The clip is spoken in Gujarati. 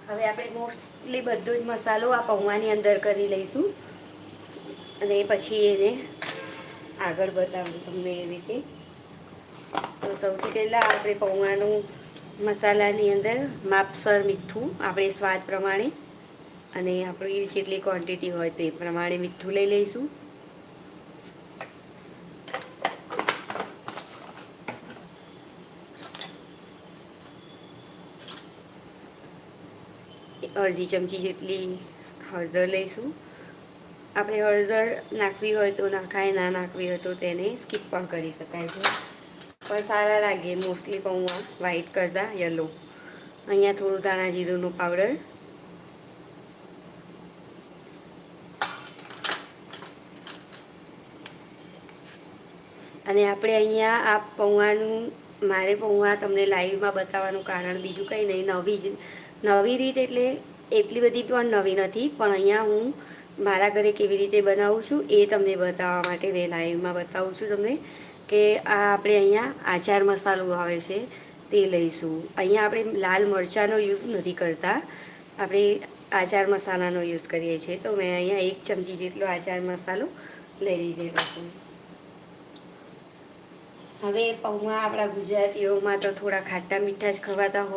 હવે આપણે મોસ્ટલી બધો જ મસાલો આ પૌવાની અંદર કરી લઈશું અને પછી એને આગળ બતાવું તમને એવી રીતે. તો સૌથી પહેલાં આપણે પૌવાનું મસાલાની અંદર માપસર મીઠું આપણે સ્વાદ પ્રમાણે અને આપણી જેટલી ક્વોન્ટિટી હોય તે પ્રમાણે મીઠું લઈ લઈશું. અડધી ચમચી જેટલી હળદર લઈશું. આપણે હળદર નાખવી હોય તો નાખાય, ના નાખવી હોય તો તેને સ્કીપ પણ કરી શકાય છે, પણ સારા લાગે મોસ્ટલી પૌવા વ્હાઈટ કરતાં યલો. અહીંયા થોડું ધાણા જીરુંનું પાવડર, અને આપણે અહીંયા આ પૌવાનું મારે પૌવા તમને લાઈવમાં બતાવવાનું કારણ બીજું કંઈ નહીં, નવી રીત એટલે એટલી બધી પણ નવી નથી, પણ અહીંયા હું મારા ઘરે કેવી રીતે બનાવું છું એ તમને બતાવવા માટે મેં લાઈવમાં બતાવું છું તમને. કે આ આપણે અહીંયા આચાર મસાલો આવે છે તે લઈશું. અહીંયા આપણે લાલ મરચાંનો યુઝ નથી કરતા, આપણે આચાર મસાલાનો યુઝ કરીએ છીએ. તો મેં અહીંયા 1 ચમચી જેટલો આચાર મસાલો લઈ લીધેલો છે. હવે પૌવા આપણા ગુજરાતીઓમાં તો થોડા ખાટા મીઠા જ ખવાતા હોય